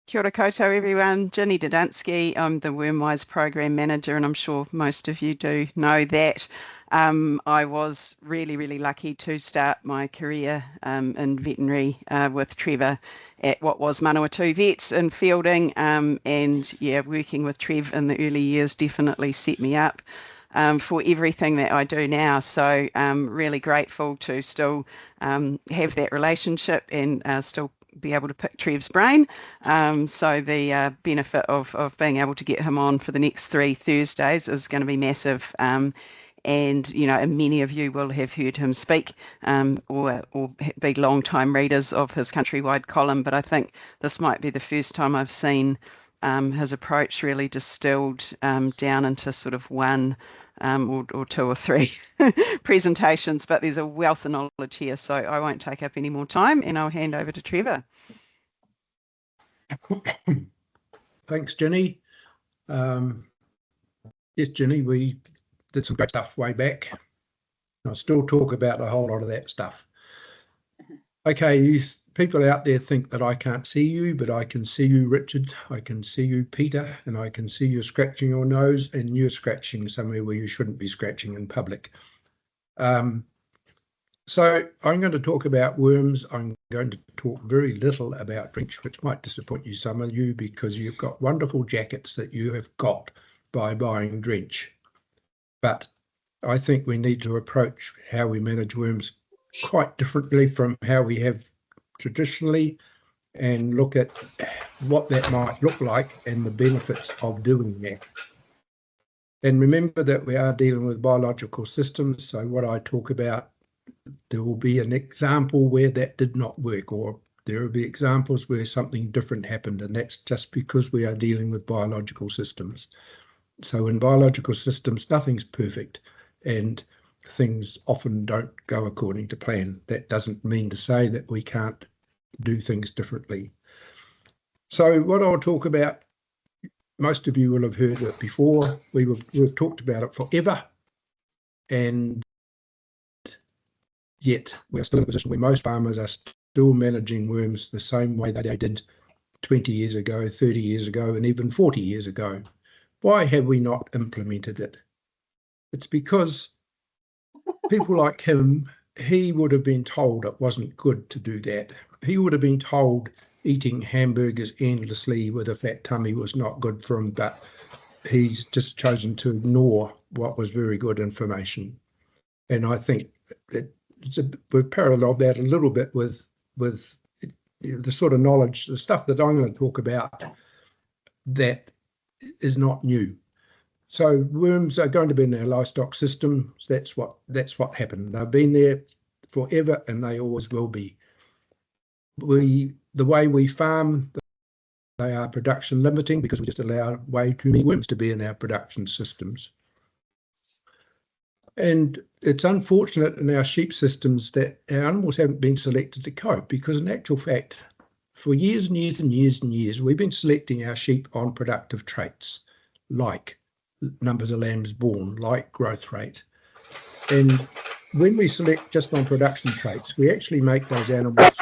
Kia ora koutou, everyone. Ginny Dudansky. I'm the Wormwise Program Manager, and I'm sure most of you do know that. I was really, really lucky to start my career in veterinary with Trevor at what was Manawatu Vets in Fielding. And yeah, working with Trev in the early years definitely set me up for everything that I do now. So really grateful to still have that relationship and still be able to pick Trev's brain. So the benefit of being able to get him on for the next 3 Thursdays is going to be massive. And, you know, many of you will have heard him speak or be long-time readers of his countrywide column. But I think this might be the first time I've seen his approach really distilled down into sort of one or 2 or 3 presentations, but there's a wealth of knowledge here, so I won't take up any more time and I'll hand over to Trevor. Thanks, Ginny. Yes, Ginny, we did some great stuff way back. I still talk about a whole lot of that stuff. Okay, people out there think that I can't see you, but I can see you, Richard. I can see you, Peter, and I can see you scratching your nose and you're scratching somewhere where you shouldn't be scratching in public. So I'm going to talk about worms. I'm going to talk very little about drench, which might disappoint you, some of you, because you've got wonderful jackets that you have got by buying drench. But I think we need to approach how we manage worms quite differently from how we have traditionally, and look at what that might look like and the benefits of doing that. And remember that we are dealing with biological systems, so what I talk about, there will be an example where that did not work, or there will be examples where something different happened, and that's just because we are dealing with biological systems. So in biological systems, nothing's perfect, and things often don't go according to plan. That doesn't mean to say that we can't do things differently. So what I'll talk about, most of you will have heard it before. We've talked about it forever, and yet we're still in a position where most farmers are still managing worms the same way that they did 20 years ago, 30 years ago, and even 40 years ago. Why have we not implemented it? It's because people like him, he would have been told it wasn't good to do that. He would have been told eating hamburgers endlessly with a fat tummy was not good for him, but he's just chosen to ignore what was very good information. And I think that we've paralleled that a little bit with the sort of knowledge, the stuff that I'm going to talk about that is not new. So worms are going to be in our livestock system. That's what happened. They've been there forever and they always will be. The way we farm, they are production limiting because we just allow way too many worms to be in our production systems. And it's unfortunate in our sheep systems that our animals haven't been selected to cope, because in actual fact, for years and years and years and years, we've been selecting our sheep on productive traits, like numbers of lambs born, like growth rate. And when we select just on production traits, we actually make those animals...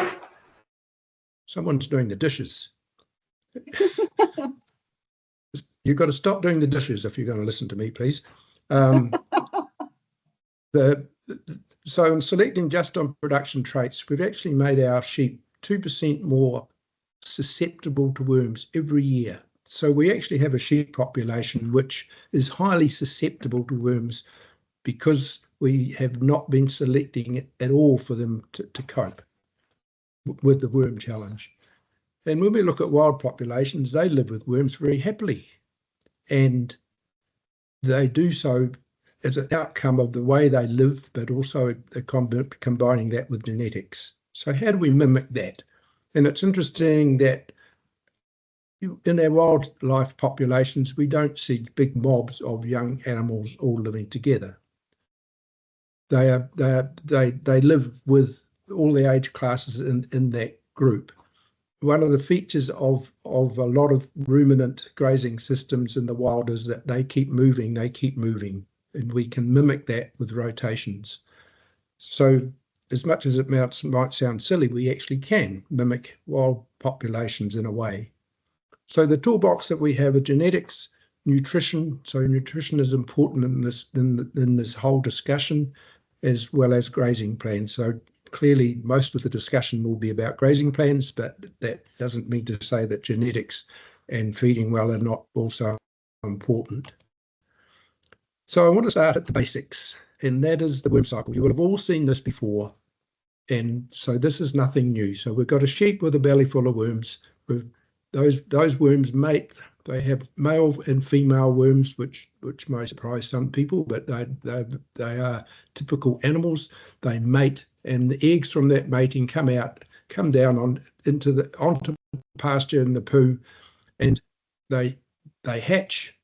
Someone's doing the dishes. You've got to stop doing the dishes if you're going to listen to me, please. So in selecting just on production traits, we've actually made our sheep 2% more susceptible to worms every year. So we actually have a sheep population which is highly susceptible to worms because we have not been selecting it at all for them to cope with the worm challenge. And when we look at wild populations, they live with worms very happily, and they do so as an outcome of the way they live, but also combining that with genetics. So how do we mimic that? And it's interesting that in our wildlife populations, we don't see big mobs of young animals all living together. They live with all the age classes in that group. One of the features of a lot of ruminant grazing systems in the wild is that they keep moving, and we can mimic that with rotations. So as much as it might sound silly, we actually can mimic wild populations in a way. So the toolbox that we have are genetics, nutrition. So nutrition is important in this whole discussion, as well as grazing plans. So clearly most of the discussion will be about grazing plans, but that doesn't mean to say that genetics and feeding well are not also important. So I want to start at the basics, and that is the worm cycle. You will have all seen this before, and so this is nothing new. So we've got a sheep with a belly full of worms. Those worms mate. They have male and female worms, which may surprise some people, but they are typical animals. They mate, and the eggs from that mating come down onto pasture in the poo, and they hatch,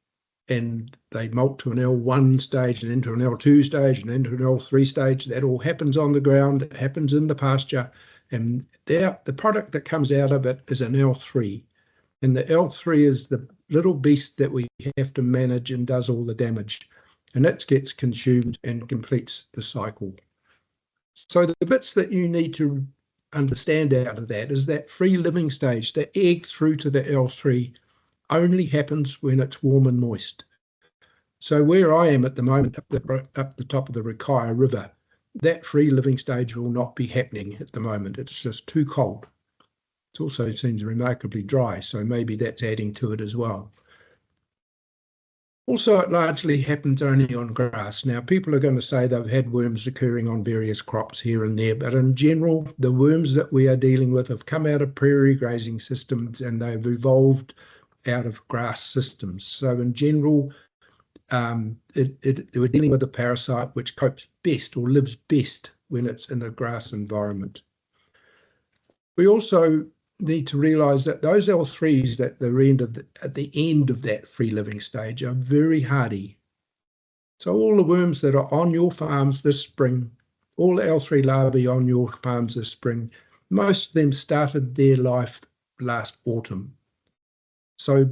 and they molt to an L1 stage and into an L2 stage and into an L3 stage. That all happens on the ground, it happens in the pasture, and the product that comes out of it is an L3. And the L3 is the little beast that we have to manage and does all the damage. And it gets consumed and completes the cycle. So the bits that you need to understand out of that is that free living stage, the egg through to the L3, only happens when it's warm and moist. So where I am at the moment, up the top of the Rakaia River, that free living stage will not be happening at the moment. It's just too cold. It also seems remarkably dry, so maybe that's adding to it as well. Also, it largely happens only on grass. Now, people are going to say they've had worms occurring on various crops here and there, but in general, the worms that we are dealing with have come out of prairie grazing systems and they've evolved out of grass systems. So in general, we're dealing with a parasite which copes best or lives best when it's in a grass environment. We also need to realise that those L3s at the end of that free living stage are very hardy. So all the worms that are on your farms this spring, all the L3 larvae on your farms this spring, most of them started their life last autumn. So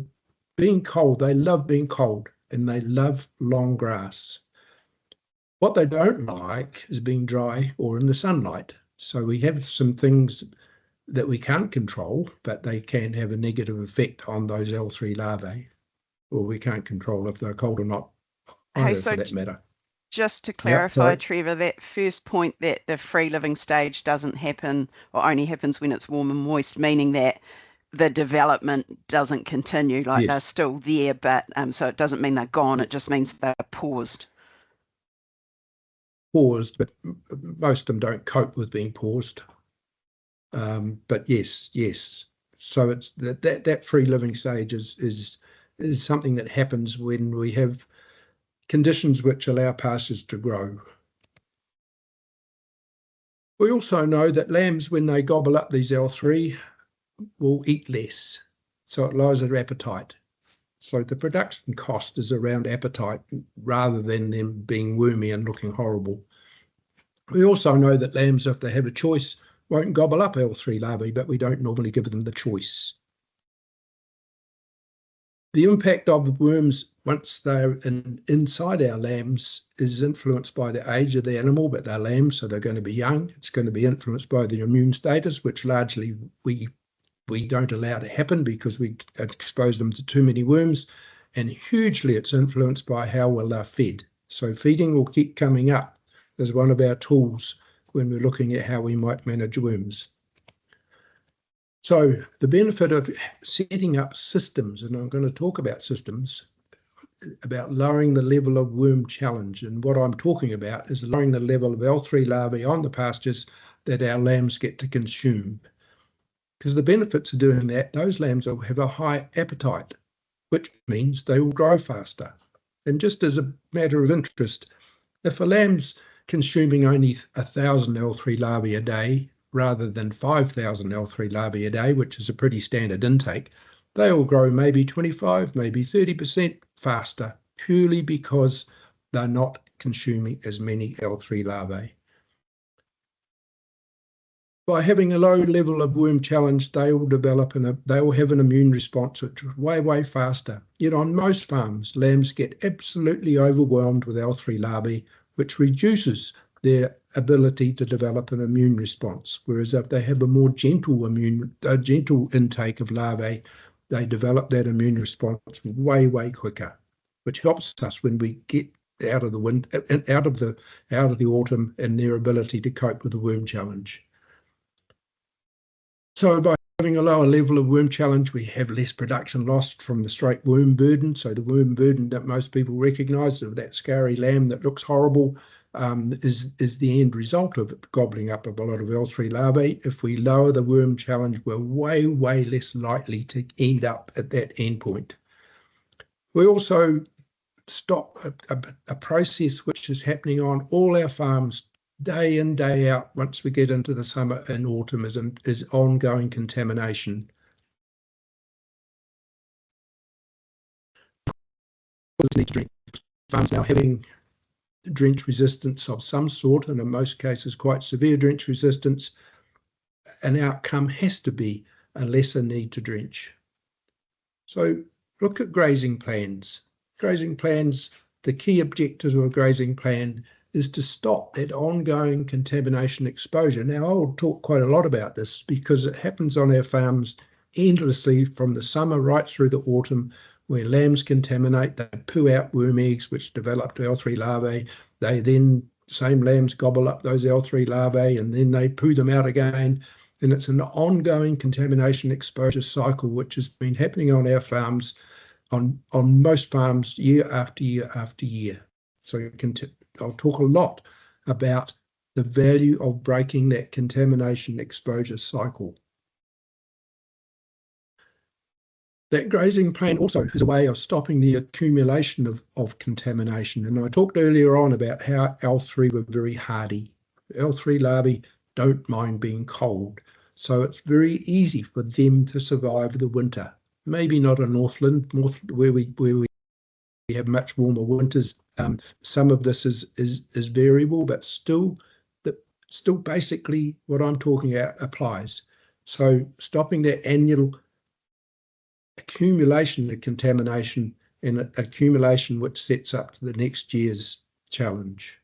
being cold, they love being cold and they love long grass. What they don't like is being dry or in the sunlight. So we have some things that we can't control, but they can have a negative effect on those L3 larvae, or we can't control if they're cold or not, either, for that matter. Just to clarify, Trevor, that first point that the free living stage doesn't happen or only happens when it's warm and moist, meaning that the development doesn't continue, like they're still there, but so it doesn't mean they're gone, it just means they're paused. Paused, but most of them don't cope with being paused. But yes. So it's that free living stage is something that happens when we have conditions which allow pastures to grow. We also know that lambs, when they gobble up these L3, will eat less. So it lowers their appetite. So the production cost is around appetite rather than them being wormy and looking horrible. We also know that lambs, if they have a choice, won't gobble up L3 larvae, but we don't normally give them the choice. The impact of worms once they're inside our lambs is influenced by the age of the animal, but they're lambs, so they're going to be young. It's going to be influenced by the immune status, which largely we don't allow to happen because we expose them to too many worms, and hugely it's influenced by how well they're fed. So feeding will keep coming up as one of our tools when we're looking at how we might manage worms. So the benefit of setting up systems, and I'm going to talk about systems, about lowering the level of worm challenge. And what I'm talking about is lowering the level of L3 larvae on the pastures that our lambs get to consume. Because the benefits of doing that, those lambs will have a high appetite, which means they will grow faster. And just as a matter of interest, if a lamb's consuming only 1,000 L3 larvae a day rather than 5,000 L3 larvae a day, which is a pretty standard intake, they will grow maybe 25, maybe 30% faster, purely because they're not consuming as many L3 larvae. By having a low level of worm challenge, they will develop they will have an immune response which is way faster. Yet on most farms, lambs get absolutely overwhelmed with L3 larvae, which reduces their ability to develop an immune response. Whereas if they have a more gentle intake of larvae, they develop that immune response way, way quicker, which helps us when we get out of the autumn and their ability to cope with the worm challenge. So by having a lower level of worm challenge, we have less production loss from the straight worm burden. So the worm burden that most people recognise, of that scary lamb that looks horrible, is the end result of it gobbling up of a lot of L3 larvae. If we lower the worm challenge, we're way, way less likely to end up at that endpoint. We also stop a process which is happening on all our farms day in, day out, once we get into the summer and autumn, is ongoing contamination. Farms now having drench resistance of some sort, and in most cases quite severe drench resistance, an outcome has to be a lesser need to drench. So look at grazing plans. Grazing plans, the key objective of a grazing plan is to stop that ongoing contamination exposure. Now, I will talk quite a lot about this because it happens on our farms endlessly from the summer right through the autumn, where lambs contaminate, they poo out worm eggs which develop to L3 larvae. They then, same lambs gobble up those L3 larvae and then they poo them out again. And it's an ongoing contamination exposure cycle which has been happening on our farms, on most farms, year after year after year. So I'll talk a lot about the value of breaking that contamination exposure cycle. That grazing plan also is a way of stopping the accumulation of contamination. And I talked earlier on about how L3 were very hardy. L3 larvae don't mind being cold, so it's very easy for them to survive the winter. Maybe not in Northland, where we have much warmer winters. Some of this is variable, but still basically what I'm talking about applies. So stopping that annual accumulation of contamination and accumulation which sets up to the next year's challenge.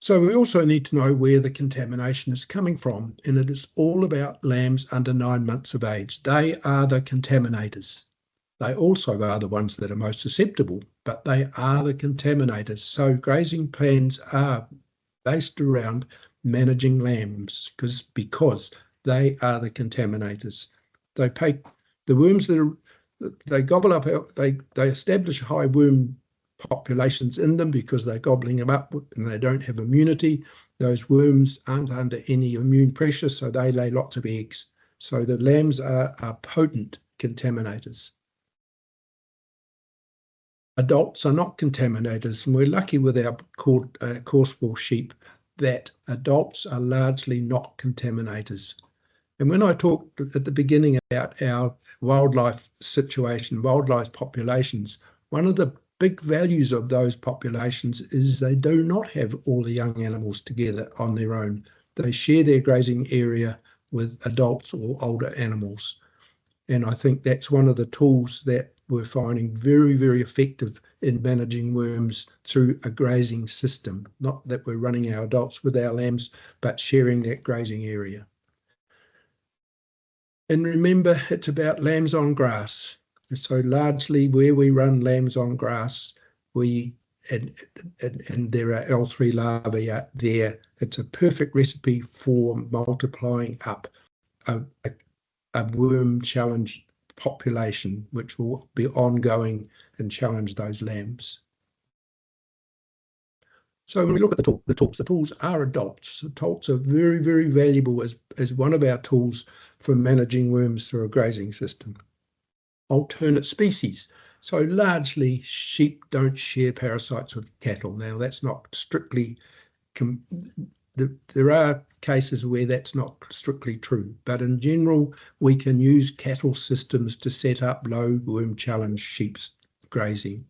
So we also need to know where the contamination is coming from, and it is all about lambs under 9 months of age. They are the contaminators. They also are the ones that are most susceptible, but they are the contaminators. So grazing plans are based around managing lambs because they are the contaminators. They pay the worms they gobble up, they establish high worm populations in them because they're gobbling them up and they don't have immunity. Those worms aren't under any immune pressure, so they lay lots of eggs. So the lambs are potent contaminators. Adults are not contaminators, and we're lucky with our coarse wool sheep that adults are largely not contaminators. And when I talked at the beginning about our wildlife situation, wildlife populations, one of the big values of those populations is they do not have all the young animals together on their own. They share their grazing area with adults or older animals. And I think that's one of the tools that we're finding very, very effective in managing worms through a grazing system. Not that we're running our adults with our lambs, but sharing that grazing area. And remember, it's about lambs on grass. So largely where we run lambs on grass, and there are L3 larvae out there, it's a perfect recipe for multiplying up a worm challenge population, which will be ongoing and challenge those lambs. So when we look at the tools are adults. Adults are very, very valuable as one of our tools for managing worms through a grazing system. Alternate species. So largely sheep don't share parasites with cattle. Now that's not strictly, there are cases where that's not strictly true, but in general we can use cattle systems to set up low worm challenge sheep's grazing.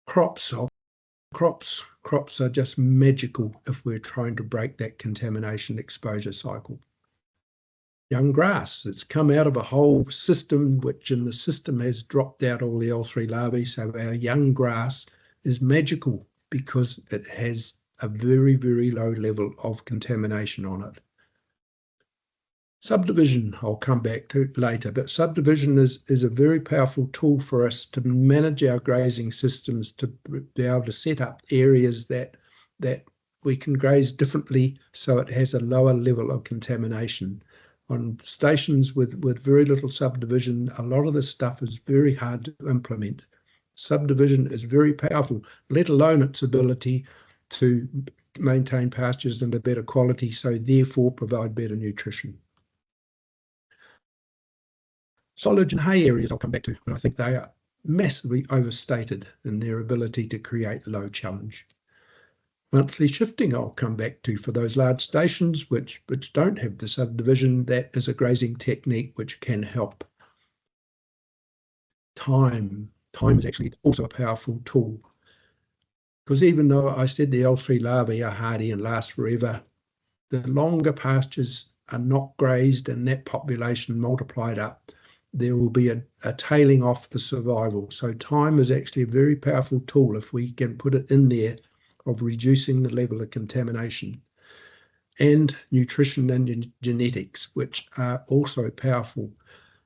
Crops are just magical if we're trying to break that contamination exposure cycle. Young grass, it's come out of a whole system which in the system has dropped out all the L3 larvae, so our young grass is magical because it has a very, very low level of contamination on it. Subdivision, I'll come back to later, but subdivision is a very powerful tool for us to manage our grazing systems, to be able to set up areas that we can graze differently so it has a lower level of contamination. On stations with very little subdivision, a lot of this stuff is very hard to implement. Subdivision is very powerful, let alone its ability to maintain pastures and a better quality, so therefore provide better nutrition. Silage and hay areas I'll come back to, but I think they are massively overstated in their ability to create low challenge. Monthly shifting I'll come back to for those large stations which don't have the subdivision. That is a grazing technique which can help. Time is actually also a powerful tool, because even though I said the L3 larvae are hardy and last forever, the longer pastures are not grazed and that population multiplied up, there will be a tailing off the survival. So time is actually a very powerful tool if we can put it in there of reducing the level of contamination. And nutrition and genetics, which are also powerful.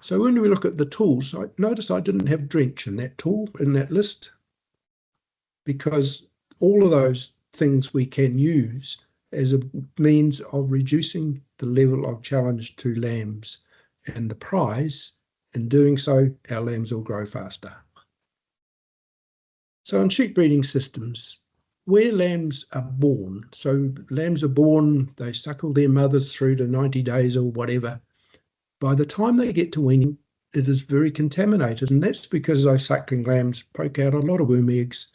So when we look at the tools, notice I didn't have drench in that tool, in that list, because all of those things we can use as a means of reducing the level of challenge to lambs. And the prize, in doing so, our lambs will grow faster. So in sheep breeding systems, where lambs are born, so lambs are born, they suckle their mothers through to 90 days or whatever. By the time they get to weaning, it is very contaminated, and that's because those suckling lambs poke out a lot of worm eggs,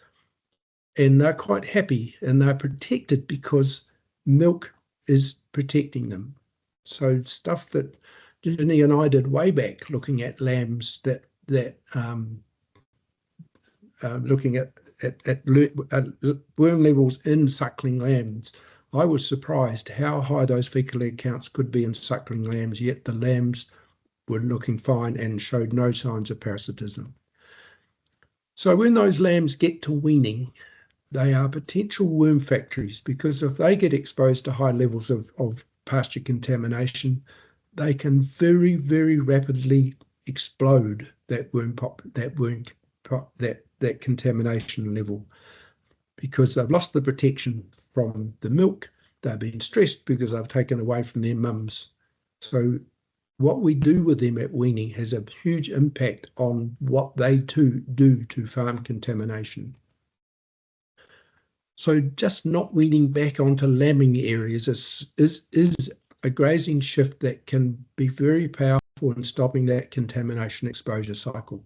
and they're quite happy and they're protected because milk is protecting them. So stuff that Ginny and I did way back, looking at lambs looking at worm levels in suckling lambs, I was surprised how high those fecal egg counts could be in suckling lambs, yet the lambs were looking fine and showed no signs of parasitism. So when those lambs get to weaning, they are potential worm factories, because if they get exposed to high levels of pasture contamination, they can very, very rapidly explode that contamination level, because they've lost the protection from the milk. They've been stressed because they've taken away from their mums. So what we do with them at weaning has a huge impact on what they too do to farm contamination. So just not weaning back onto lambing areas is a grazing shift that can be very powerful in stopping that contamination exposure cycle.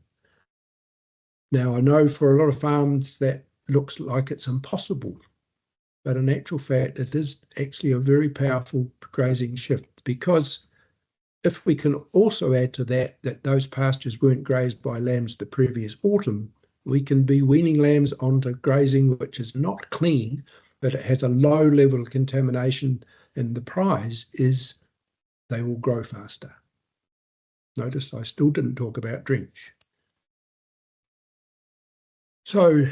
Now, I know for a lot of farms that looks like it's impossible, but in actual fact, it is actually a very powerful grazing shift, because if we can also add to that those pastures weren't grazed by lambs the previous autumn, we can be weaning lambs onto grazing which is not clean, but it has a low level of contamination, and the prize is they will grow faster. Notice I still didn't talk about drench. So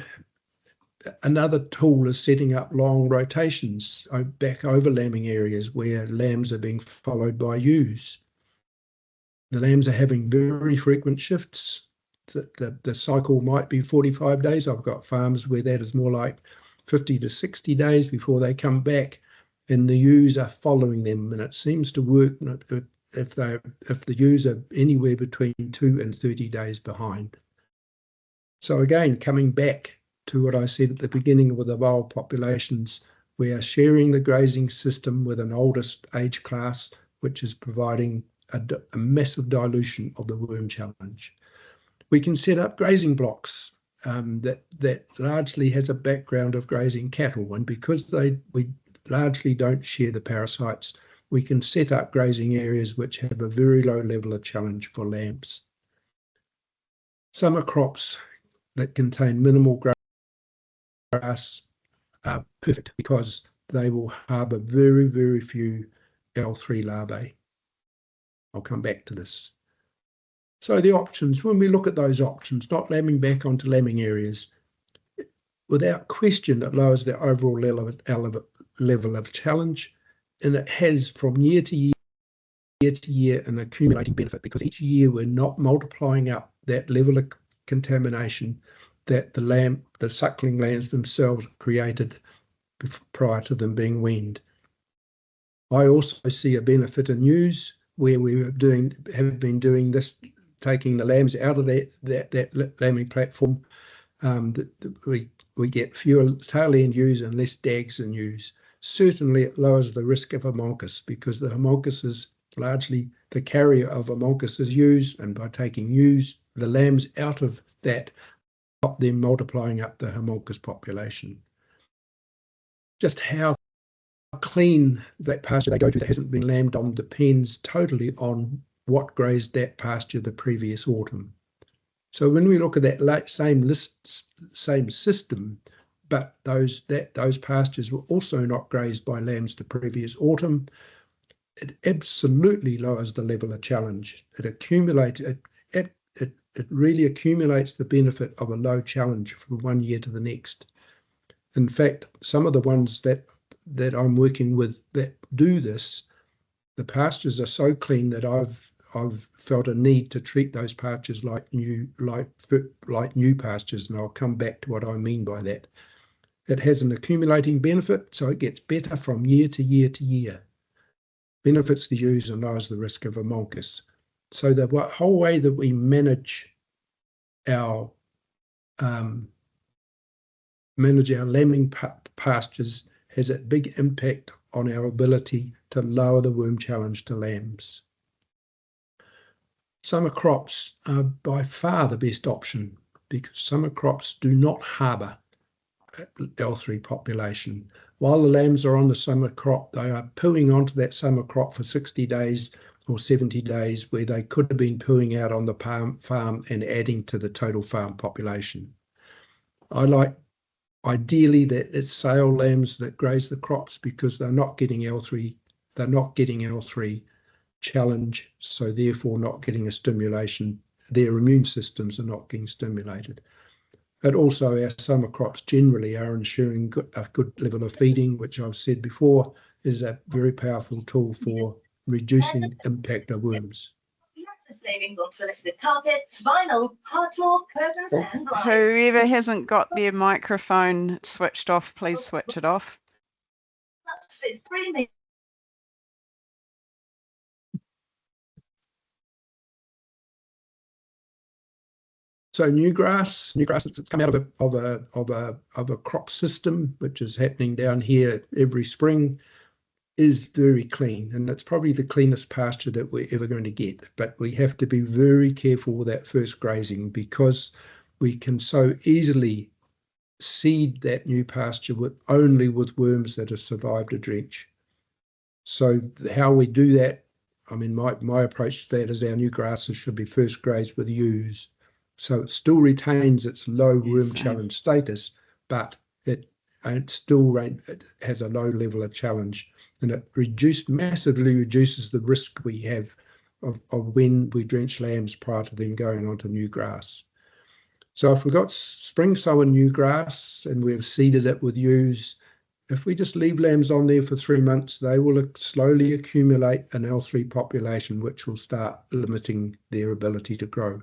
another tool is setting up long rotations back over lambing areas where lambs are being followed by ewes. The lambs are having very frequent shifts. The cycle might be 45 days. I've got farms where that is more like 50 to 60 days before they come back, and the ewes are following them, and it seems to work if the ewes are anywhere between 2 and 30 days behind. So again, coming back to what I said at the beginning with the wild populations, we are sharing the grazing system with an oldest age class, which is providing a massive dilution of the worm challenge. We can set up grazing blocks that largely has a background of grazing cattle, and because we largely don't share the parasites, we can set up grazing areas which have a very low level of challenge for lambs. Summer crops that contain minimal grass are perfect because they will harbour very, very few L3 larvae. I'll come back to this. So the options, when we look at those options, not lambing back onto lambing areas, without question it lowers the overall level of challenge, and it has from year to year to year an accumulating benefit, because each year we're not multiplying up that level of contamination that the suckling lambs themselves created prior to them being weaned. I also see a benefit in ewes, where we have been doing this, taking the lambs out of that lambing platform. We get fewer tail end ewes and less dags in ewes. Certainly it lowers the risk of homunculus, because the homunculus is largely the carrier of homunculus is ewes, and by taking the lambs out of that, stop them multiplying up the homunculus population. Just how clean that pasture they go to that hasn't been lambed on depends totally on what grazed that pasture the previous autumn. So when we look at that same system, but those pastures were also not grazed by lambs the previous autumn, it absolutely lowers the level of challenge. It really accumulates the benefit of a low challenge from one year to the next. In fact, some of the ones that I'm working with that do this, the pastures are so clean that I've felt a need to treat those pastures like new pastures, and I'll come back to what I mean by that. It has an accumulating benefit, so it gets better from year to year to year. Benefits the ewes and lowers the risk of homunculus. So the whole way that we manage our lambing pastures has a big impact on our ability to lower the worm challenge to lambs. Summer crops are by far the best option, because summer crops do not harbour L3 population. While the lambs are on the summer crop, they are pooing onto that summer crop for 60 days or 70 days, where they could have been pooing out on the farm and adding to the total farm population. I like ideally that it's sale lambs that graze the crops, because they're not getting L3 challenge, so therefore not getting a stimulation. Their immune systems are not getting stimulated. But also our summer crops generally are ensuring a good level of feeding, which I've said before is a very powerful tool for reducing impact of worms. Whoever hasn't got their microphone switched off, please switch it off. So new grass that's come out of a crop system, which is happening down here every spring, is very clean, and it's probably the cleanest pasture that we're ever going to get. But we have to be very careful with that first grazing, because we can so easily seed that new pasture only with worms that have survived a drench. So how we do that, I mean, my approach to that is our new grasses should be first grazed with ewes. So it still retains its low worm challenge status, but it still has a low level of challenge, and it massively reduces the risk we have of when we drench lambs prior to them going onto new grass. So if we've got spring sown new grass and we've seeded it with ewes, if we just leave lambs on there for 3 months, they will slowly accumulate an L3 population, which will start limiting their ability to grow.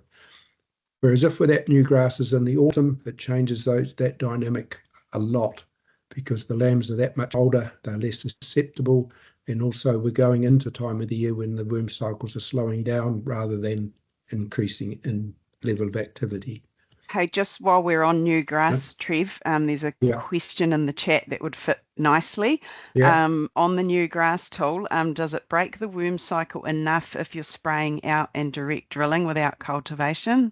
Whereas if that new grass is in the autumn, it changes that dynamic a lot, because the lambs are that much older, they're less susceptible, and also we're going into time of the year when the worm cycles are slowing down rather than increasing in level of activity. Hey, just while we're on new grass, Trev, there's a question in the chat that would fit nicely. On the new grass tool, does it break the worm cycle enough if you're spraying out and direct drilling without cultivation?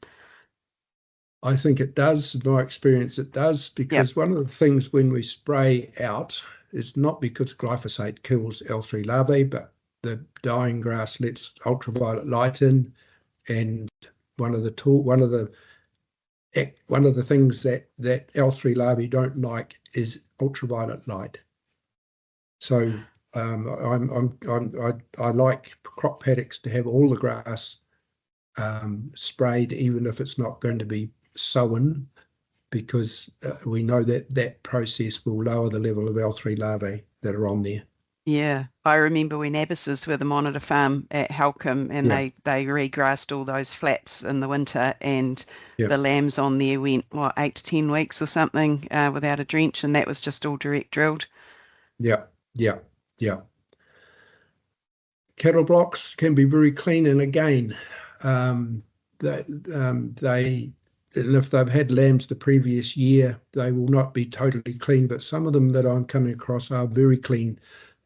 I think it does. In my experience, it does, because one of the things when we spray out is not because glyphosate kills L3 larvae, but the dying grass lets ultraviolet light in, and one of the things that L3 larvae don't like is ultraviolet light. So I like crop paddocks to have all the grass sprayed, even if it's not going to be sown, because we know that process will lower the level of L3 larvae that are on there. Yeah, I remember when Abysses were the monitor farm at Halcombe, and Yeah, they regrassed all those flats in the winter, and yeah, the lambs on there went, what, 8 to 10 weeks or something, without a drench, and that was just all direct drilled. yeah, yeah, yeah. Cattle blocks can be very clean, and again, um, they and if they've had lambs the previous year, they will not be totally clean, but some of them that I'm coming across are very clean,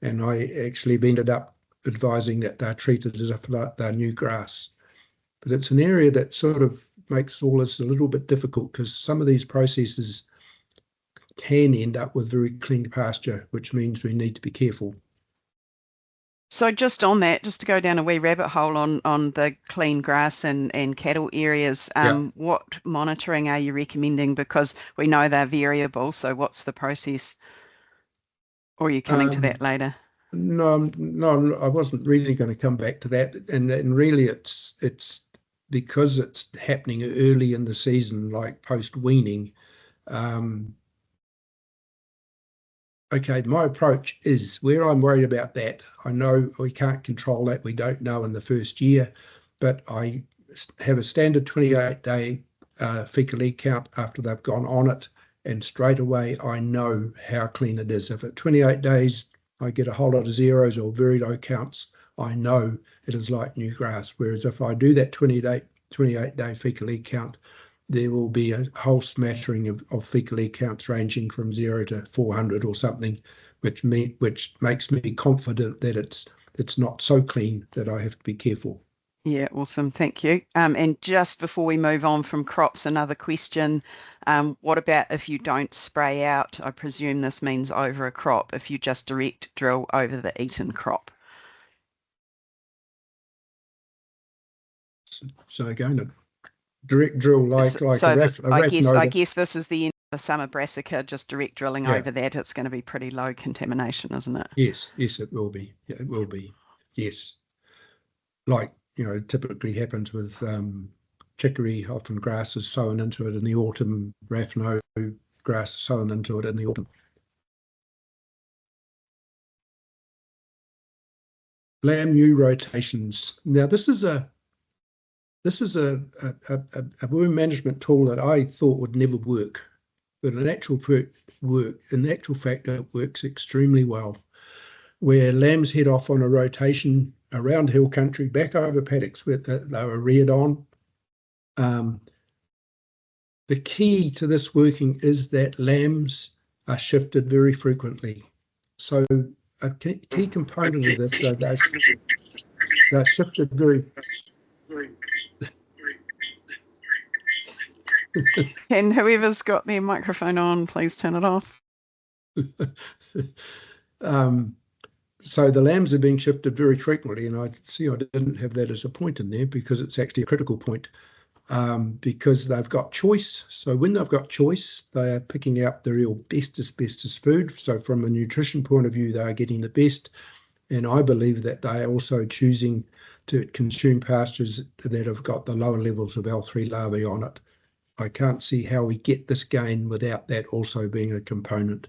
and I actually have ended up advising that they're treated as if they're new grass. But it's an area that sort of makes all this a little bit difficult, because some of these processes can end up with very clean pasture, which means we need to be careful. So just on that, just to go down a wee rabbit hole on the clean grass and cattle areas, Yeah. what monitoring are you recommending? Because we know they're variable, so what's the process? Or are you coming to that later? No, no, I wasn't really going to come back to that, and really it's because it's happening early in the season, like post weaning. Okay, my approach is where I'm worried about that. I know we can't control that. We don't know in the first year, but I have a standard 28-day fecal egg count after they've gone on it, and straight away I know how clean it is. If at 28 days I get a whole lot of zeros or very low counts, I know it is like new grass. Whereas if I do that 28-day fecal egg count, there will be a whole smattering of fecal egg counts ranging from 0 to 400 or something, which makes me confident that it's not so clean that I have to be careful. Yeah, awesome. Thank you. And just before we move on from crops, another question. What about if you don't spray out? I presume this means over a crop, if you just direct drill over the eaten crop. So again, a direct drill like a RAF I note. guess this is the end of the summer brassica, just direct drilling Yeah. over that. It's going to be pretty low contamination, isn't it? Yes, it will be. Yeah, it will be. Yes. Like, typically happens with chicory, often grass is sown into it in the autumn, raffno grass sown into it in the autumn. Lamb new rotations. Now this is a worm management tool that I thought would never work, but in actual fact it works extremely well. Where lambs head off on a rotation around hill country, back over paddocks where they were reared on. The key to this working is that lambs are shifted very frequently. So a key component of this, they're shifted very. And whoever's got their microphone on, please turn it off. So the lambs are being shifted very frequently, and I didn't have that as a point in there because it's actually a critical point, because they've got choice. So when they've got choice, they are picking out the real bestest food. So from a nutrition point of view, they are getting the best, and I believe that they are also choosing to consume pastures that have got the lower levels of L3 larvae on it. I can't see how we get this gain without that also being a component.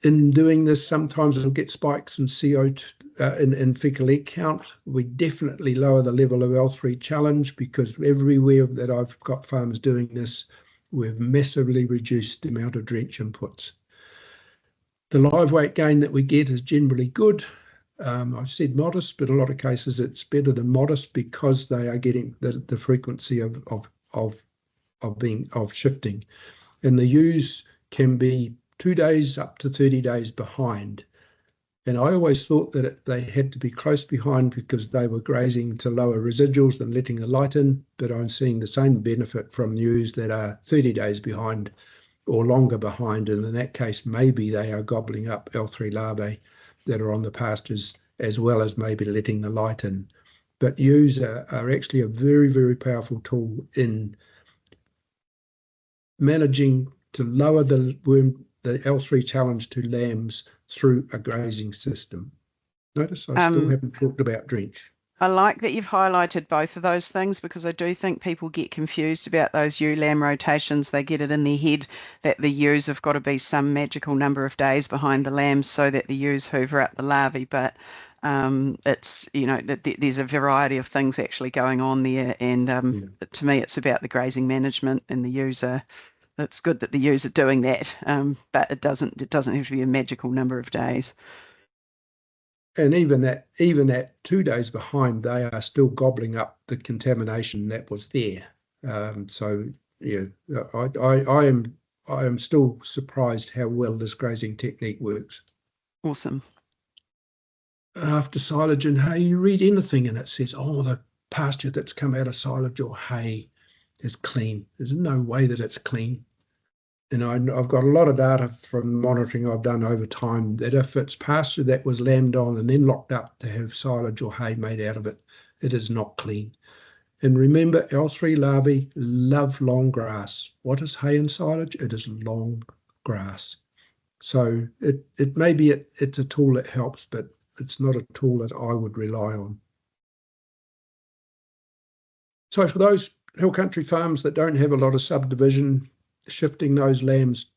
In doing this, sometimes it'll get spikes in CO2 in fecal egg count. We definitely lower the level of L3 challenge, because everywhere that I've got farmers doing this, we've massively reduced the amount of drench inputs. The live weight gain that we get is generally good. I've said modest, but a lot of cases it's better than modest, because they are getting the frequency of shifting, and the ewes can be 2 days up to 30 days behind. And I always thought that they had to be close behind because they were grazing to lower residuals and letting the light in, but I'm seeing the same benefit from ewes that are 30 days behind or longer behind, and in that case maybe they are gobbling up L3 larvae that are on the pastures, as well as maybe letting the light in. But ewes are actually a very, very powerful tool in managing to lower the L3 challenge to lambs through a grazing system. Notice I still haven't talked about drench. I like that you've highlighted both of those things, because I do think people get confused about those ewe-lamb rotations. They get it in their head that the ewes have got to be some magical number of days behind the lambs so that the ewes hoover up the larvae. But it's, there's a variety of things actually going on there. And to me, it's about the grazing management, and the ewes are, it's good that the ewes are doing that, but it doesn't have to be a magical number of days. And even at 2 days behind, they are still gobbling up the contamination that was there. So yeah, I am still surprised how well this grazing technique works. Awesome. After silage and hay, you read anything and it says, oh, the pasture that's come out of silage or hay is clean. There's no way that it's clean. And I've got a lot of data from monitoring I've done over time that if it's pasture that was lambed on and then locked up to have silage or hay made out of it, it is not clean. And remember, L3 larvae love long grass. What is hay and silage? It is long grass. So it may be it's a tool that helps, but it's not a tool that I would rely on. So for those hill country farms that don't have a lot of subdivision, shifting those lambs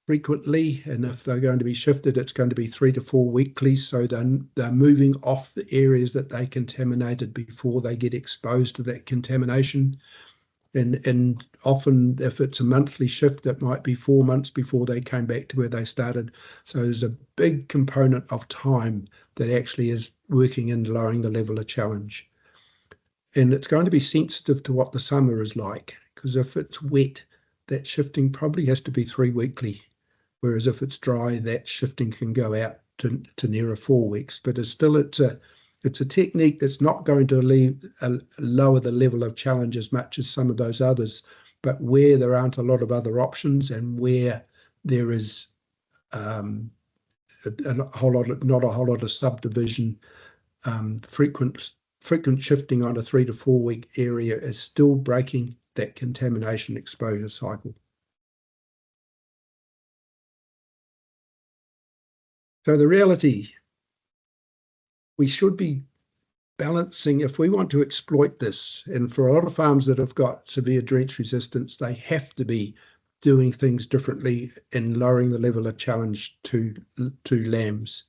frequently, and if they're going to be shifted, it's going to be 3 to 4 weekly, so they're moving off the areas that they contaminated before they get exposed to that contamination. And often if it's a monthly shift, it might be 4 months before they came back to where they started. So there's a big component of time that actually is working in lowering the level of challenge. And it's going to be sensitive to what the summer is like, because if it's wet, that shifting probably has to be 3 weekly, whereas if it's dry, that shifting can go out to nearer 4 weeks. But it's a technique that's not going to lower the level of challenge as much as some of those others, but where there aren't a lot of other options and where there is not a whole lot of subdivision, frequent shifting on a 3 to 4 week area is still breaking that contamination exposure cycle. So the reality, we should be balancing, if we want to exploit this, and for a lot of farms that have got severe drench resistance, they have to be doing things differently and lowering the level of challenge to lambs.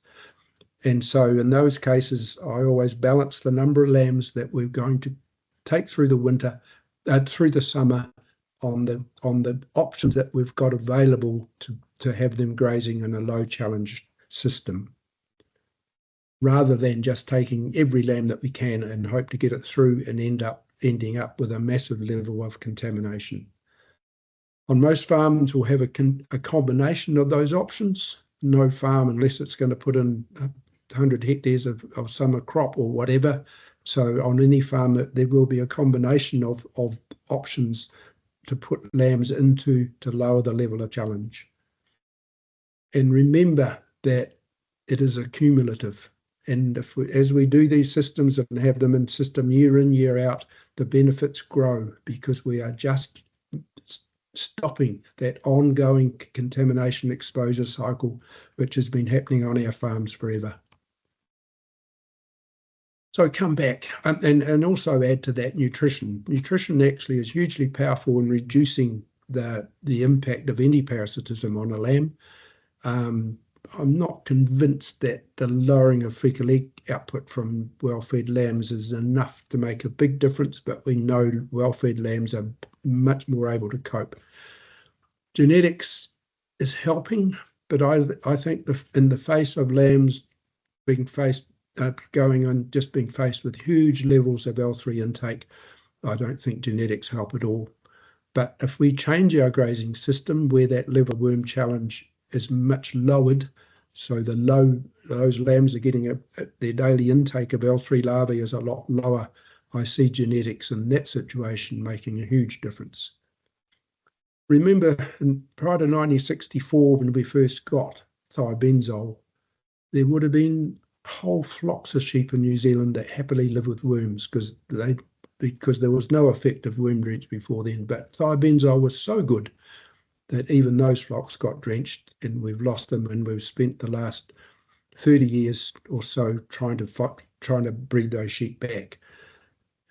And so in those cases, I always balance the number of lambs that we're going to take through the winter, through the summer, on the options that we've got available to have them grazing in a low challenge system, rather than just taking every lamb that we can and hope to get it through and ending up with a massive level of contamination. On most farms, we'll have a combination of those options. No farm, unless it's going to put in 100 hectares of summer crop or whatever. So on any farm, there will be a combination of options to put lambs into to lower the level of challenge. And remember that it is accumulative. And as we do these systems and have them in system year in, year out, the benefits grow, because we are just stopping that ongoing contamination exposure cycle, which has been happening on our farms forever. So come back and also add to that nutrition. Nutrition actually is hugely powerful in reducing the impact of any parasitism on a lamb. I'm not convinced that the lowering of fecal egg output from well-fed lambs is enough to make a big difference, but we know well-fed lambs are much more able to cope. Genetics is helping, but I think in the face of lambs being faced being faced with huge levels of L3 intake, I don't think genetics help at all. But if we change our grazing system where that level of worm challenge is much lowered, so those lambs are getting their daily intake of L3 larvae is a lot lower, I see genetics in that situation making a huge difference. Remember, prior to 1964, when we first got thiabenzol, there would have been whole flocks of sheep in New Zealand that happily live with worms because there was no effective worm drench before then. But thiabenzol was so good that even those flocks got drenched, and we've lost them, and we've spent the last 30 years or so trying to breed those sheep back.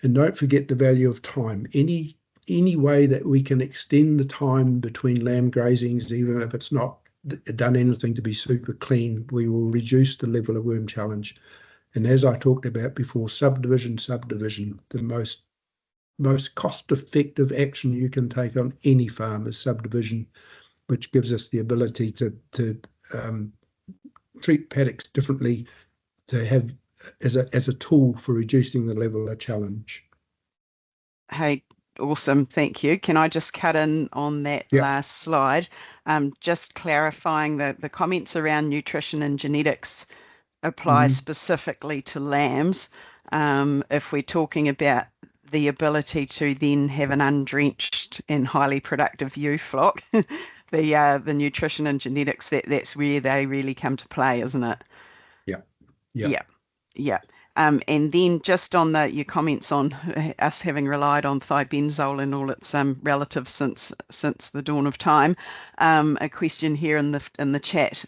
And don't forget the value of time. Any way that we can extend the time between lamb grazings, even if it's not done anything to be super clean, we will reduce the level of worm challenge. And as I talked about before, subdivision, the most cost-effective action you can take on any farm is subdivision, which gives us the ability to treat paddocks differently, to have as a tool for reducing the level of challenge. Hey, awesome. Thank you. Can I just cut in on that last slide? Just clarifying the comments around nutrition and genetics apply specifically to lambs. If we're talking about the ability to then have an undrenched and highly productive ewe flock, the nutrition and genetics, that's where they really come to play, isn't it? Yeah. And then just on your comments on us having relied on thiabenzole and all its relatives since the dawn of time, a question here in the chat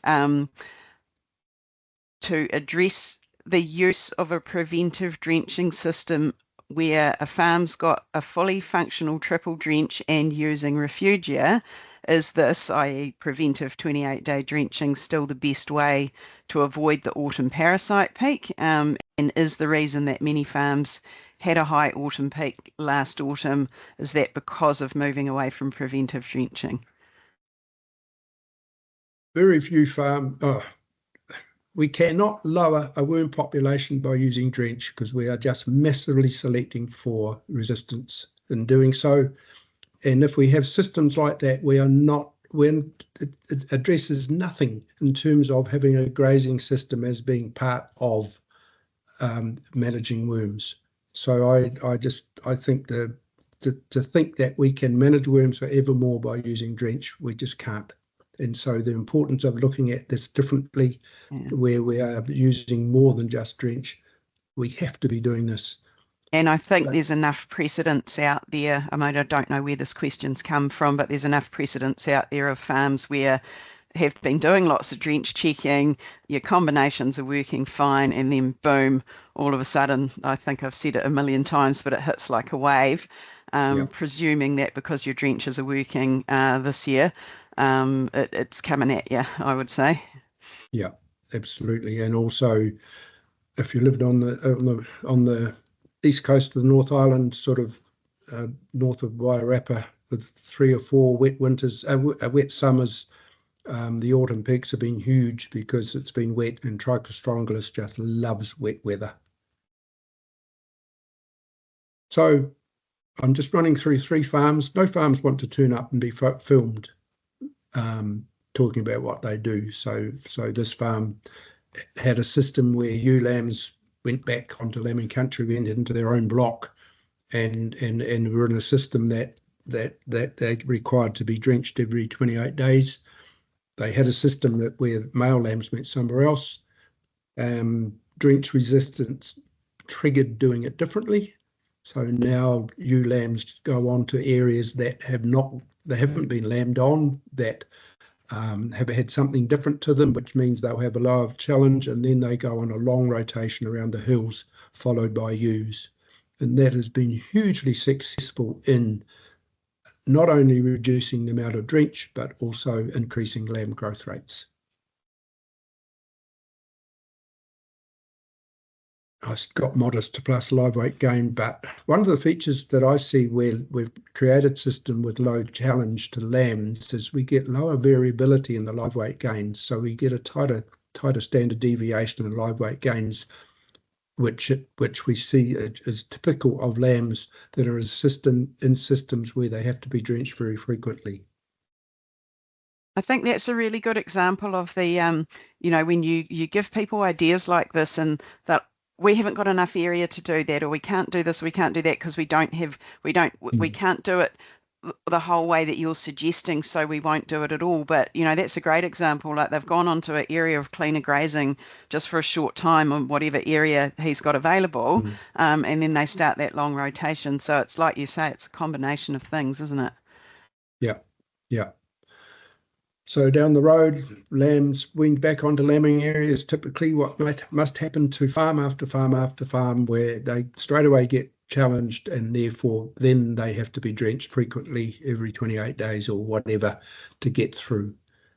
to address the use of a preventive drenching system where a farm's got a fully functional triple drench and using refugia. Is this, i.e. preventive 28-day drenching, still the best way to avoid the autumn parasite peak? And is the reason that many farms had a high autumn peak last autumn, is that because of moving away from preventive drenching? Very few we cannot lower a worm population by using drench, because we are just massively selecting for resistance in doing so. And if we have systems like that, it addresses nothing in terms of having a grazing system as being part of managing worms. So I think to think that we can manage worms forevermore by using drench, we just can't. And so the importance of looking at this differently, where we are using more than just drench, we have to be doing this. And I think there's enough precedents out there. I mean, I don't know where this question's come from, but there's enough precedents out there of farms where have been doing lots of drench checking, your combinations are working fine, and then boom, all of a sudden, I think I've said it a million times, but it hits like a wave, presuming that because your drenches are working this year, it's coming at you, I would say. Yeah, absolutely. And also, if you lived on the east coast of the North Island, sort of north of Wairarapa, with 3 or 4 wet winters, wet summers, the autumn peaks have been huge because it's been wet, and Trichostrongylus just loves wet weather. So I'm just running through 3 farms. No farms want to turn up and be filmed talking about what they do. So this farm had a system where ewe lambs went back onto lambing country, went into their own block, and were in a system that they required to be drenched every 28 days. They had a system where male lambs went somewhere else. Drench resistance triggered doing it differently. So now ewe lambs go on to areas that haven't been lambed on, that have had something different to them, which means they'll have a lower challenge, and then they go on a long rotation around the hills, followed by ewes. And that has been hugely successful in not only reducing the amount of drench, but also increasing lamb growth rates. I've got modest to plus live weight gain, but one of the features that I see where we've created a system with low challenge to lambs is we get lower variability in the live weight gains. So we get a tighter standard deviation in live weight gains, which we see is typical of lambs that are in systems where they have to be drenched very frequently. I think that's a really good example of the, when you give people ideas like this, and that we haven't got enough area to do that, or we can't do this, we can't do that because we can't do it the whole way that you're suggesting, so we won't do it at all. But that's a great example. Like, they've gone onto an area of cleaner grazing just for a short time on whatever area he's got available, and then they start that long rotation. So it's like you say, it's a combination of things, isn't it? Yeah. So down the road, lambs weaned back onto lambing areas, typically what must happen to farm after farm after farm, where they straight away get challenged, and therefore then they have to be drenched frequently every 28 days or whatever to get through.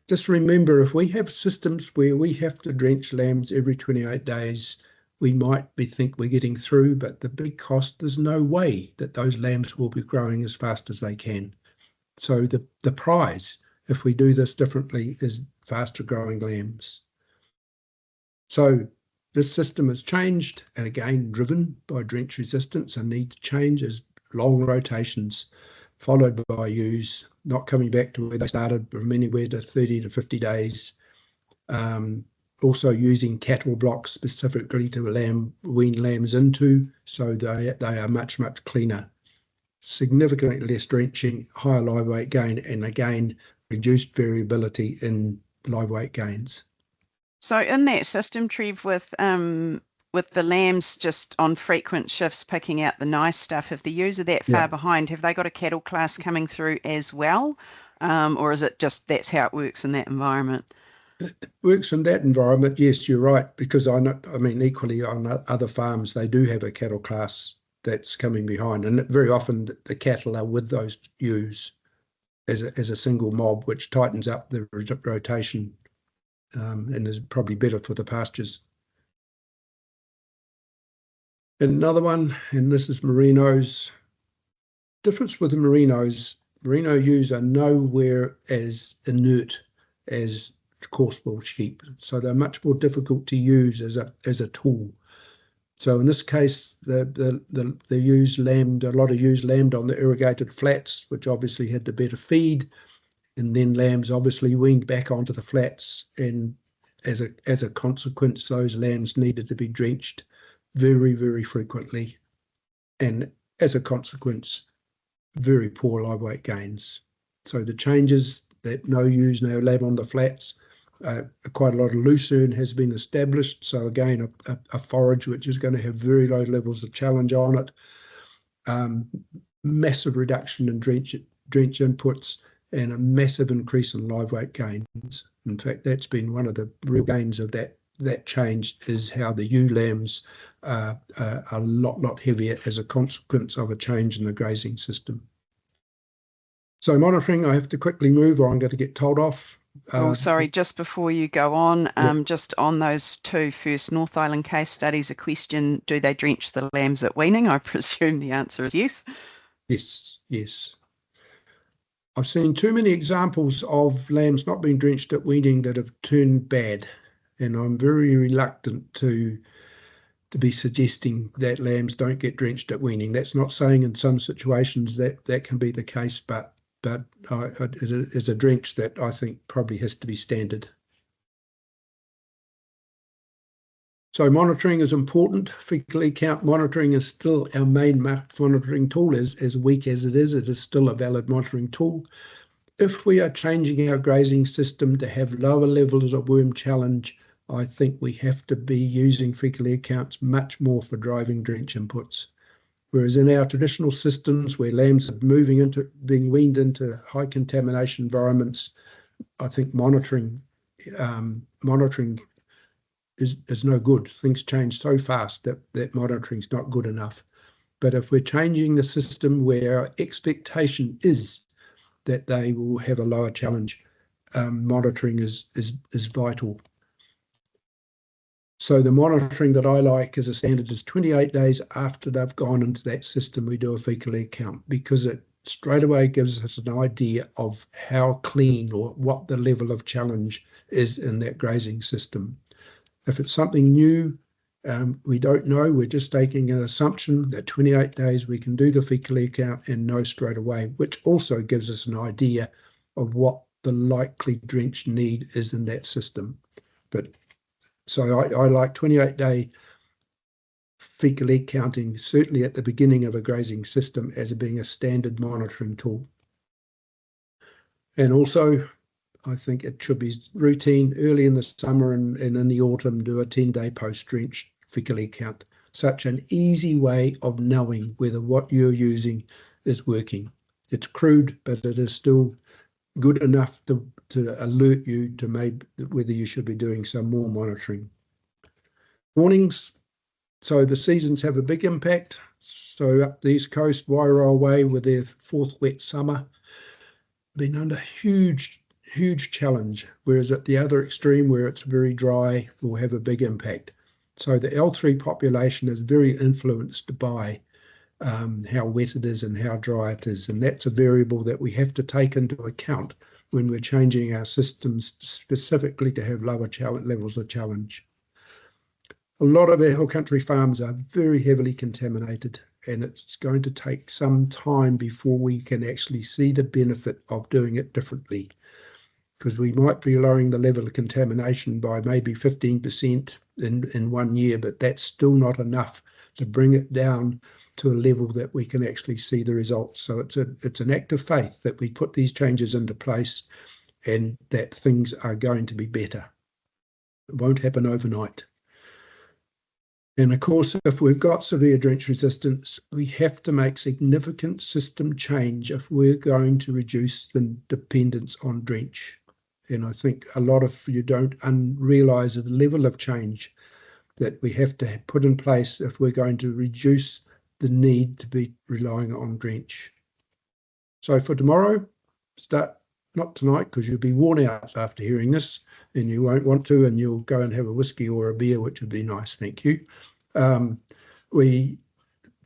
Just remember, if we have systems where we have to drench lambs every 28 days, we might think we're getting through, but the big cost, there's no way that those lambs will be growing as fast as they can. So the prize, if we do this differently, is faster growing lambs. So this system has changed, and again driven by drench resistance and needs change as long rotations followed by ewes, not coming back to where they started from anywhere to 30 to 50 days. Also using cattle blocks specifically to wean lambs into, so they are much, much cleaner. Significantly less drenching, higher live weight gain, and again reduced variability in live weight gains. So in that system, Trev, with the lambs just on frequent shifts picking out the nice stuff, if the ewes are that far behind, have they got a cattle class coming through as well? Or is it just that's how it works in that environment? It works in that environment, yes, you're right, because I mean, equally on other farms, they do have a cattle class that's coming behind, and very often the cattle are with those ewes as a single mob, which tightens up the rotation and is probably better for the pastures. And another one, and this is merinos. Difference with the merinos, merino ewes are nowhere as inert as coarse-wool sheep, so they're much more difficult to use as a tool. So in this case, the ewes lambed, a lot of ewes lambed on the irrigated flats, which obviously had the better feed, and then lambs obviously weaned back onto the flats, and as a consequence, those lambs needed to be drenched very, very frequently, and as a consequence, very poor live weight gains. So the changes that no ewes now lamb on the flats, quite a lot of lucerne has been established. So again, a forage which is going to have very low levels of challenge on it. Massive reduction in drench inputs, and a massive increase in live weight gains. In fact, that's been one of the real gains of that change, is how the ewe lambs are a lot heavier as a consequence of a change in the grazing system. So monitoring, I have to quickly move or I'm going to get told off. Sorry, just before you go on, just on those two first North Island case studies, a question, do they drench the lambs at weaning? I presume the answer is yes. Yes. I've seen too many examples of lambs not being drenched at weaning that have turned bad, and I'm very reluctant to be suggesting that lambs don't get drenched at weaning. That's not saying in some situations that can be the case, but is a drench that I think probably has to be standard. So monitoring is important. Fecal count monitoring is still our main monitoring tool. As weak as it is still a valid monitoring tool. If we are changing our grazing system to have lower levels of worm challenge, I think we have to be using fecal counts much more for driving drench inputs. Whereas in our traditional systems where lambs are being weaned into high contamination environments, I think monitoring is no good. Things change so fast that monitoring is not good enough. But if we're changing the system where our expectation is that they will have a lower challenge, monitoring is vital. So the monitoring that I like as a standard is 28 days after they've gone into that system, we do a fecal count, because it straight away gives us an idea of how clean or what the level of challenge is in that grazing system. If it's something new, we don't know. We're just taking an assumption that 28 days we can do the fecal count and know straight away, which also gives us an idea of what the likely drench need is in that system. So I like 28-day fecal counting, certainly at the beginning of a grazing system, as being a standard monitoring tool. And also, I think it should be routine early in the summer and in the autumn, do a 10-day post-drench fecal count. Such an easy way of knowing whether what you're using is working. It's crude, but it is still good enough to to alert you to maybe whether you should be doing some more monitoring. Warnings. So the seasons have a big impact. So up the East Coast, Wairau Way, with their fourth wet summer, been under huge challenge, whereas at the other extreme, where it's very dry, will have a big impact. So the L3 population is very influenced by how wet it is and how dry it is, and that's a variable that we have to take into account when we're changing our systems specifically to have lower levels of challenge. A lot of our hill country farms are very heavily contaminated, and it's going to take some time before we can actually see the benefit of doing it differently, because we might be lowering the level of contamination by maybe 15% in 1 year, but that's still not enough to bring it down to a level that we can actually see the results. So it's an act of faith that we put these changes into place and that things are going to be better. It won't happen overnight. And of course, if we've got severe drench resistance, we have to make significant system change if we're going to reduce the dependence on drench. And I think a lot of you don't realise the level of change that we have to put in place if we're going to reduce the need to be relying on drench. So for tomorrow, start, not tonight, because you'll be worn out after hearing this and you won't want to, and you'll go and have a whiskey or a beer, which would be nice, thank you. We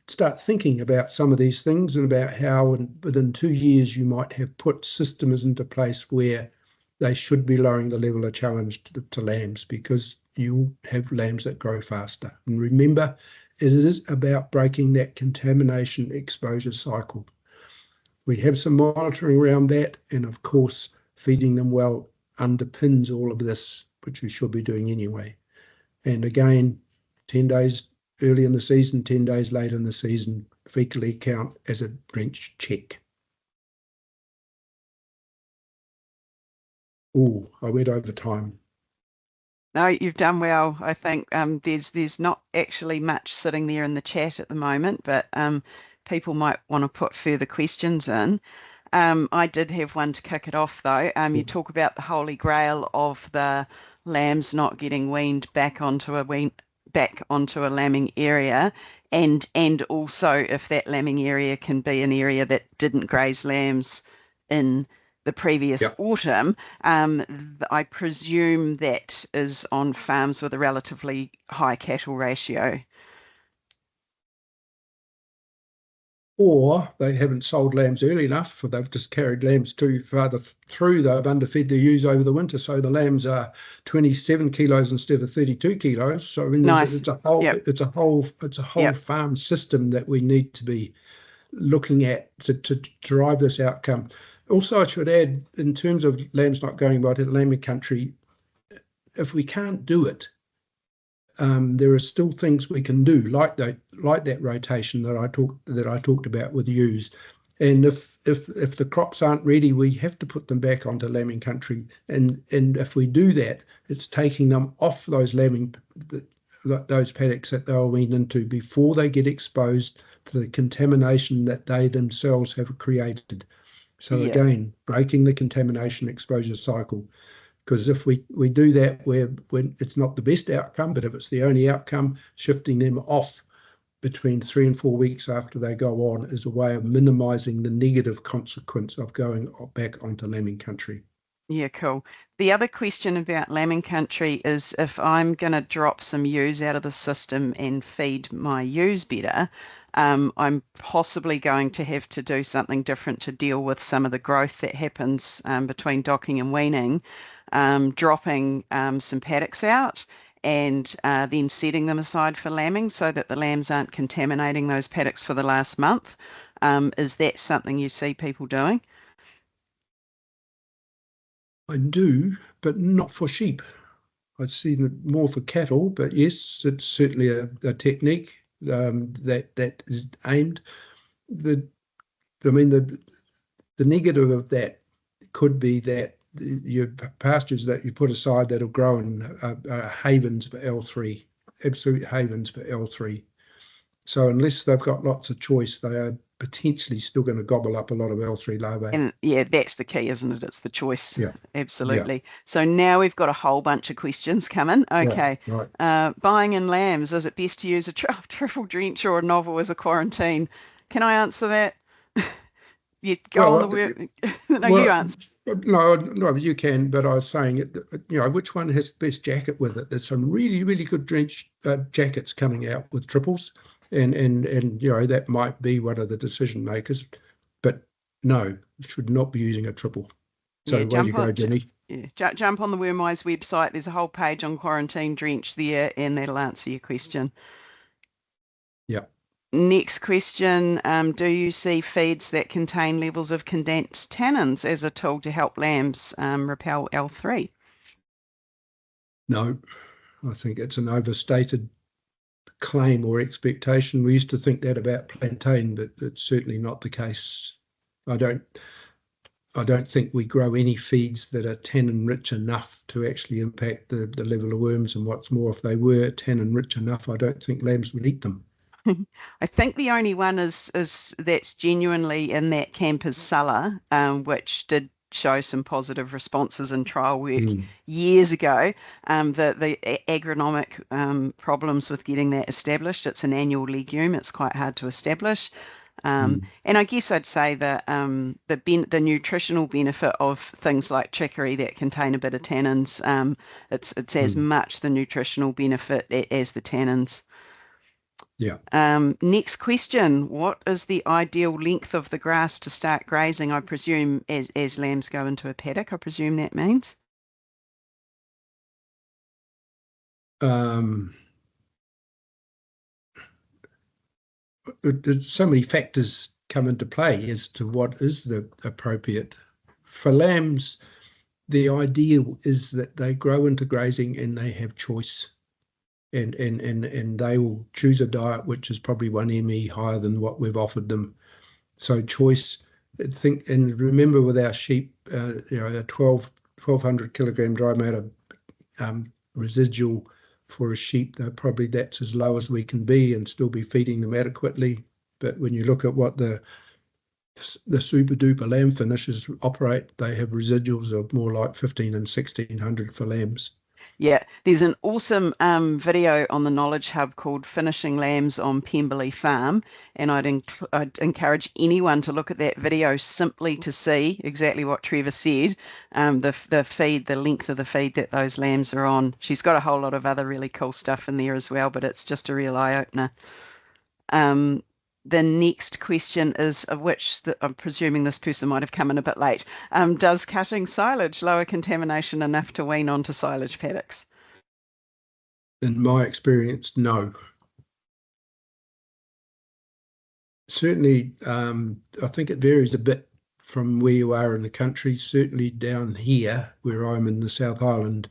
start thinking about some of these things and about how within 2 years you might have put systems into place where they should be lowering the level of challenge to lambs, because you have lambs that grow faster. And remember, it is about breaking that contamination exposure cycle. We have some monitoring around that, and of course, feeding them well underpins all of this, which we should be doing anyway. And again, 10 days early in the season, 10 days late in the season, fecally count as a drench check. Oh, I went over time. No, you've done well. I think there's not actually much sitting there in the chat at the moment, but people might want to put further questions in. I did have one to kick it off, though. You talk about the holy grail of the lambs not getting weaned back onto a lambing area, and also if that lambing area can be an area that didn't graze lambs in the previous autumn. I presume that is on farms with a relatively high cattle ratio. Or they haven't sold lambs early enough, or they've just carried lambs too farther through. They've underfed their ewes over the winter, so the lambs are 27 kilos instead of 32 kilos. So I mean, Nice. it's a whole farm system that we need to be looking at to drive this outcome. Also, I should add, in terms of lambs not going by to lambing country, if we can't do it, there are still things we can do, like that rotation that I talked about with ewes. And if the crops aren't ready, we have to put them back onto lambing country. And if we do that, it's taking them off those paddocks that they were weaned into before they get exposed to the contamination that they themselves have created. So again, breaking the contamination exposure cycle. Because if we do that, when it's not the best outcome, but if it's the only outcome, shifting them off between 3 and 4 weeks after they go on is a way of minimising the negative consequence of going back onto lambing country. Yeah, cool. The other question about lambing country is, if I'm going to drop some ewes out of the system and feed my ewes better, I'm possibly going to have to do something different to deal with some of the growth that happens between docking and weaning. Dropping some paddocks out and then setting them aside for lambing so that the lambs aren't contaminating those paddocks for the last month. Is that something you see people doing? I do, but not for sheep. I'd seen it more for cattle, but yes, it's certainly a technique that is aimed. The negative of that could be that your pastures that you put aside that'll grow in are havens for L3, absolute havens for L3. So unless they've got lots of choice, they are potentially still going to gobble up a lot of L3 larvae. And yeah, that's the key, isn't it? It's the choice. Yeah. Absolutely. Yeah. So now we've got a whole bunch of questions coming. Okay. Right. Buying in lambs, is it best to use a triple drench or a novel as a quarantine? Can I answer that? You go on the word. No, you answer. No, you can, but I was saying, which one has the best jacket with it? There's some really, really good drench jackets coming out with triples, and that might be one of the decision makers, but no, should not be using a triple. So Yeah, way to go, Ginny. Jump on the Wormwise website. There's a whole page on quarantine drench there, and that'll answer your question. Yeah. Next question, do you see feeds that contain levels of condensed tannins as a tool to help lambs repel L3? No, I think it's an overstated claim or expectation. We used to think that about plantain, but it's certainly not the case. I don't think we grow any feeds that are tannin rich enough to actually impact the level of worms. And what's more, if they were tannin rich enough, I don't think lambs would eat them. I think the only one is that's genuinely in that camp is Sulla, which did show some positive responses in trial work years ago. The agronomic problems with getting that established. It's an annual legume. It's quite hard to establish. And I guess I'd say that the nutritional benefit of things like chicory that contain a bit of tannins, it's as much the nutritional benefit as the tannins. Yeah. Next question. What is the ideal length of the grass to start grazing? I presume as lambs go into a paddock, I presume that means. So many factors come into play as to what is the appropriate. For lambs, the ideal is that they grow into grazing and they have choice. And they will choose a diet which is probably 1 ME higher than what we've offered them. So choice, and remember with our sheep, a 1,200 kilogram dry matter residual for a sheep, that's as low as we can be and still be feeding them adequately. But when you look at what the super duper lamb finishers operate, they have residuals of more like 1,500 and 1,600 for lambs. Yeah, there's an awesome video on the Knowledge Hub called Finishing Lambs on Pemberley Farm, and I'd encourage anyone to look at that video simply to see exactly what Trevor said, the length of the feed that those lambs are on. She's got a whole lot of other really cool stuff in there as well, but it's just a real eye-opener. The next question is, I'm presuming this person might have come in a bit late. Does cutting silage lower contamination enough to wean onto silage paddocks? In my experience, no. Certainly, I think it varies a bit from where you are in the country. Certainly down here, where I'm in the South Island,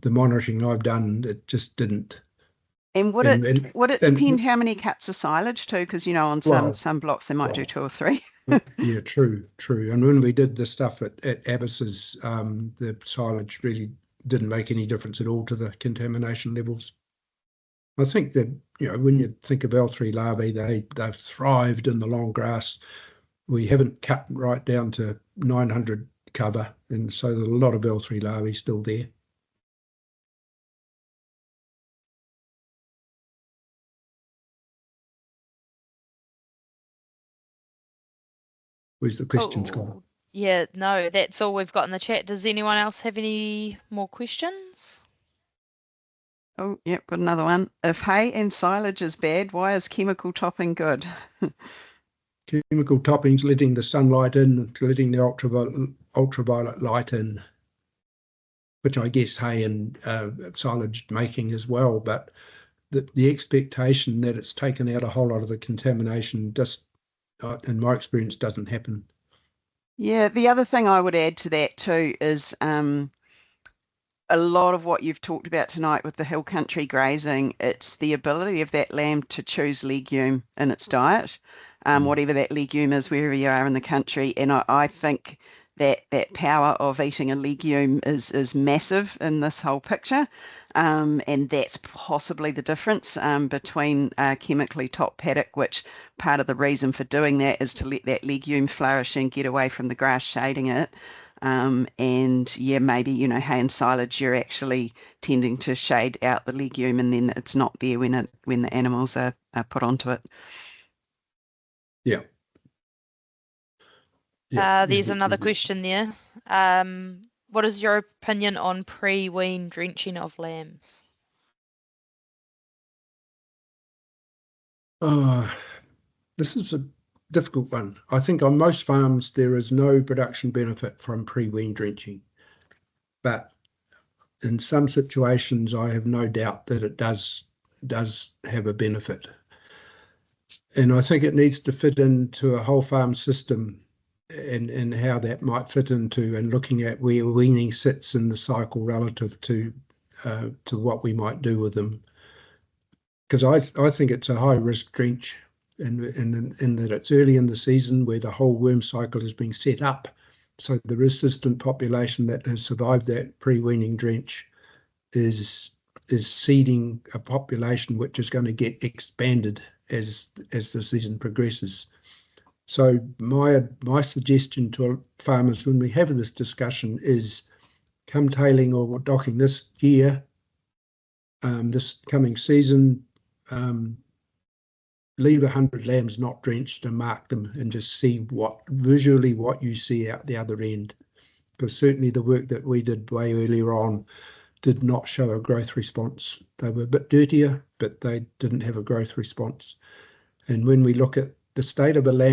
the monitoring I've done, it just didn't. And would it depend how many cuts of silage too? Because on some blocks they might do 2 or 3. Yeah, true. And when we did the stuff at Abbas's, the silage really didn't make any difference at all to the contamination levels. I think that when you think of L3 larvae, they've thrived in the long grass. We haven't cut right down to 900 cover, and so there's a lot of L3 larvae still there. Where's the questions gone? Yeah, no, that's all we've got in the chat. Does anyone else have any more questions? Oh, yep, got another one. If hay and silage is bad, why is chemical topping good? Chemical topping's letting the sunlight in, letting the ultraviolet light in, which I guess hay and silage making as well. But the expectation that it's taken out a whole lot of the contamination just, in my experience, doesn't happen. Yeah, the other thing I would add to that too is a lot of what you've talked about tonight with the hill country grazing, it's the ability of that lamb to choose legume in its diet, whatever that legume is, wherever you are in the country. And I think that power of eating a legume is massive in this whole picture. and that's possibly the difference between chemically top paddock, which part of the reason for doing that is to let that legume flourish and get away from the grass shading it. And yeah, maybe, you know, hay and silage, you're actually tending to shade out the legume, and then it's not there when the animals are put onto it. Yeah. There's another question there. What is your opinion on pre-wean drenching of lambs? This is a difficult one. I think on most farms there is no production benefit from pre-wean drenching, but in some situations I have no doubt that it does have a benefit. And I think it needs to fit into a whole farm system, and how that might fit into, and looking at where weaning sits in the cycle relative to what we might do with them. Because I think it's a high risk drench in that it's early in the season where the whole worm cycle is being set up. So the resistant population that has survived that pre-weaning drench is seeding a population which is going to get expanded as the season progresses. So my suggestion to farmers when we have this discussion is, come tailing or docking this year, this coming season, leave 100 lambs not drenched and mark them, and just see visually what you see out the other end. Because certainly the work that we did way earlier on did not show a growth response. They were a bit dirtier, but they didn't have a growth response. And when we look at the state of a lamb